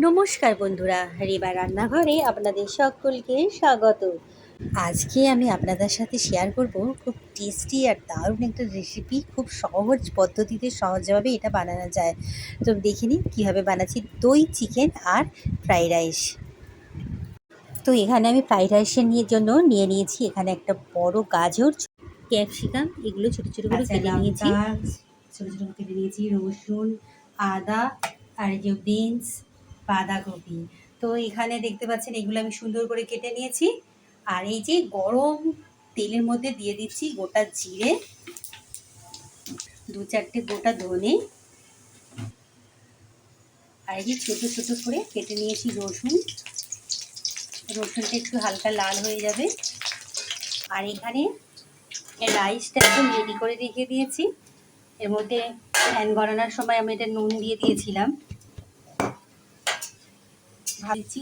নমস্কার বন্ধুরা, রেবা রান্নাঘরে আপনাদের সকলকে স্বাগত। আজকে আমি আপনাদের সাথে শেয়ার করব খুব টেস্টি আর দারুণ একটা রেসিপি। খুব সহজ পদ্ধতিতে সহজভাবে এটা বানানো যায়। তো দেখে নিন কীভাবে বানাচ্ছি। দই চিকেন আর ফ্রাইড রাইস। তো এখানে আমি ফ্রাইড রাইসের জন্য নিয়ে নিয়েছি এখানে একটা বড় গাজর, ক্যাপসিকাম, এগুলো ছোটো ছোটো করে কেটে নিয়েছি। ছোটো ছোটো কেটে নিয়েছি রসুন, আদা আর যে বিনস, বাঁধাকপি। তো এখানে দেখতে পাচ্ছেন এগুলো আমি সুন্দর করে কেটে নিয়েছি। আর এই যে গরম তেলের মধ্যে দিয়ে দিচ্ছি গোটা জিরে, 2-4টে গোটা ধনে, আর এই যে ছোটো ছোটো করে কেটে নিয়েছি রসুন। রসুনটা একটু হালকা লাল হয়ে যাবে। আর এখানে রাইসটা একদম রেডি করে রেখে দিয়েছি। এর মধ্যে প্যান গড়ানোর সময় আমি এটা নুন দিয়ে দিয়েছিলাম। ভাবছি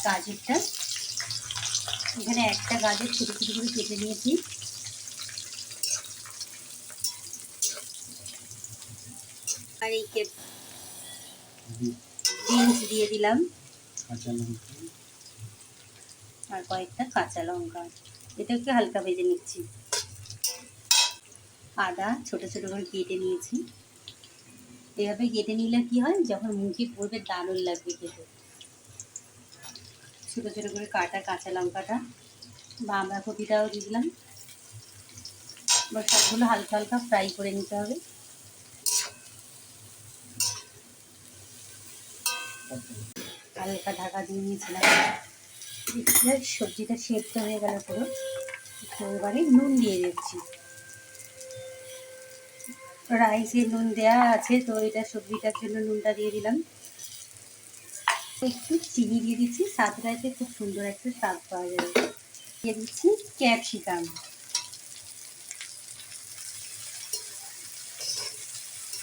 গাজরটা, এখানে একটা গাজর ছোটো ছোটো করে কেটে নিয়েছি। আর এই বিনস দিয়ে দিলাম, আর কয়েকটা কাঁচা লঙ্কা, এটা একটু হালকা ভেজে নিচ্ছি। আদা ছোটো ছোটো করে কেটে নিয়েছি। এভাবে কেটে নিলে কি হয়, যখন মুখে পড়বে দারুণ লাগবে খেতে। ছোটো ছোটো করে কাটা কাঁচা লঙ্কাটা, বাঁধাকপিটাও দিয়ে দিলাম। এবার সবগুলো হালকা হালকা ফ্রাই করে নিতে হবে। হালকা ঢাকা দিয়ে নিয়েছিলাম। সবজিটা সেদ্ধ হয়ে গেল পুরো। তো এবারে নুন দিয়ে দিচ্ছি। রাইসে নুন দেওয়া আছে, তো এটা সবজিটার জন্য নুনটা দিয়ে দিলাম। একটু চিনি দিয়ে দিচ্ছি, স্বাদটাতে খুব সুন্দর একটা স্বাদ পাওয়া যাবে। দিয়ে দিচ্ছি ক্যাপসিকাম।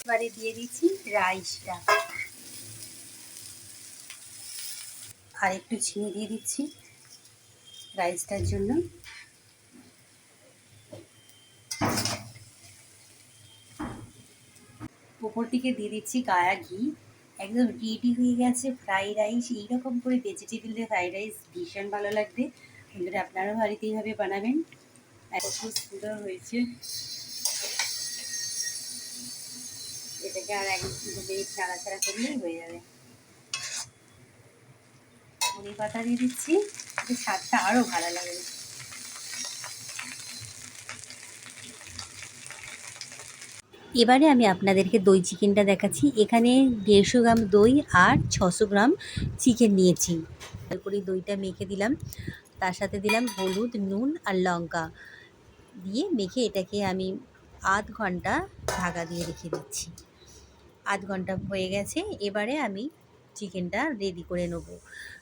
এবারে দিয়ে দিচ্ছি রাইসটা, আর একটু চিনি দিয়ে দিচ্ছি রাইসটার জন্য। উপর থেকে দিয়ে দিচ্ছি গায়া ঘি। একদম রেডি হয়ে গেছে ফ্রাইড রাইস। এইরকম করে ভেজিটেবল দিয়ে ফ্রাইড রাইস ভীষণ ভালো লাগবে। বন্ধুরা আপনারাও বাড়িতে এইভাবে বানাবেন। খুব সুন্দর হয়েছে। এটাকে আর 1-2 মিনিট নাড়াচাড়া করলেই হয়ে যাবে। ধনে পাতা দিয়ে দিচ্ছি, স্বাদটা আরও ভালো লাগবে। এবারে আমি আপনাদেরকে দই চিকেনটা দেখাচ্ছি। এখানে 150 গ্রাম দই আর 600 গ্রাম চিকেন নিয়েছি। তারপরে দইটা মেখে দিলাম, তার সাথে দিলাম হলুদ, নুন আর লঙ্কা দিয়ে মেখে এটাকে আমি আধ ঘন্টা ঢাকা দিয়ে রেখে দিচ্ছি। আধ ঘন্টা হয়ে গেছে। এবারে আমি চিকেনটা রেডি করে নেব।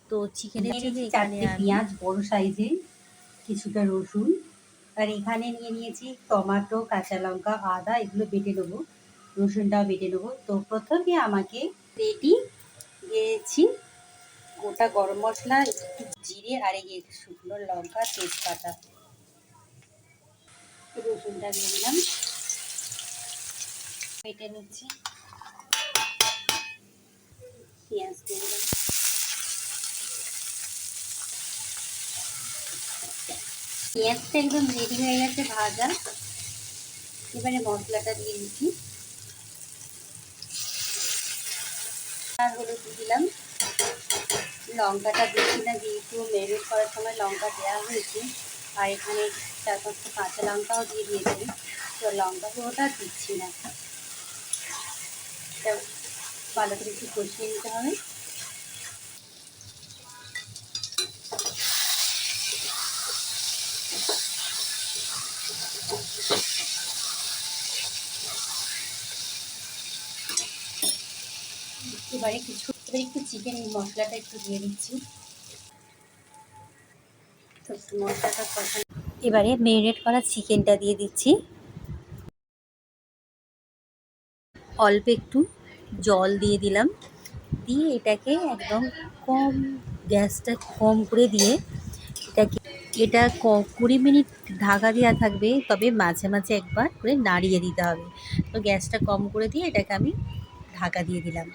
তো চিকেনের জন্য এখানে পেঁয়াজ বড় সাইজে, কিছুটা রসুন, আর এখানে নিয়ে নিয়েছি টমেটো, কাঁচা লঙ্কা, আদা, এগুলো বেটে নেবো। রসুনটাও বেটে নেবো। তো প্রথমে আমাকে রেডি দিয়েছি গোটা গরম মশলা, একটু জিরে, আর এই শুকনো লঙ্কা, তেজপাতা। রসুনটা দিয়ে দিলাম, বেটে নিচ্ছি। পেঁয়াজ দিয়ে দিলাম, পেঁয়াজটা একদম রেডি হয়ে গেছে ভাজা। এবারে মশলাটা দিয়ে দিচ্ছি। আর হলুদ দিয়ে দিলাম। লঙ্কাটা দিচ্ছি না, যেহেতু ম্যারিনেট করার সময় লঙ্কা দেওয়া হয়েছে। আর এখানে 4-5টা কাঁচা লঙ্কাও দিয়ে দিয়েছি, তো লঙ্কা পুরোটা দিচ্ছি না। এটা ভালো করে একটু কষিয়ে নিতে হবে। এবারে একটু চিকেন মশলাটা একটু দিয়ে দিচ্ছি। তো মশলাটা কষানো, এবারে ম্যারিনেট করা চিকেনটা দিয়ে দিচ্ছি। অল্প একটু জল দিয়ে দিলাম, দিয়ে এটাকে একদম কম, গ্যাসটা কম করে দিয়ে এটা 20 মিনিট ঢাকা দেওয়া থাকবে। তবে মাঝে মাঝে একবার করে নাড়িয়ে দিতে হবে। তো গ্যাসটা কম করে দিয়ে এটাকে আমি ঢাকা দিয়ে দিলাম।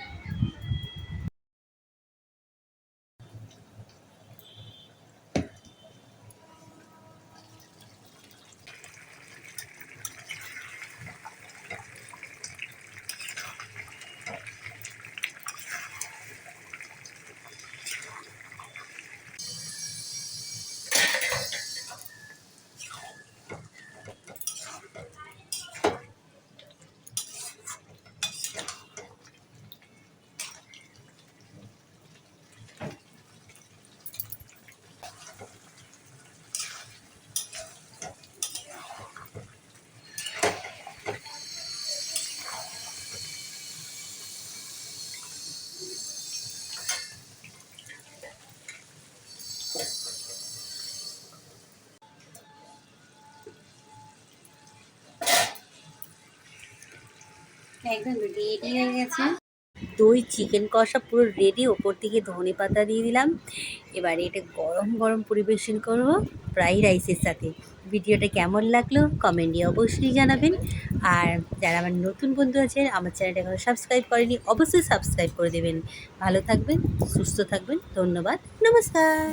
একদম রেডি হয়ে গেছে। দই চিকেন কষা পুরো রেডি, ওপর থেকে ধনে পাতা দিয়ে দিলাম। এবারে এটা গরম গরম পরিবেশন করব ফ্রাইড রাইসের সাথে। ভিডিওটা কেমন লাগলো কমেন্টে অবশ্যই জানাবেন। আর যারা আমার নতুন বন্ধু আছেন, আমার চ্যানেলটা এখনো সাবস্ক্রাইব করেনি, অবশ্যই সাবস্ক্রাইব করে দেবেন। ভালো থাকবেন, সুস্থ থাকবেন। ধন্যবাদ, নমস্কার।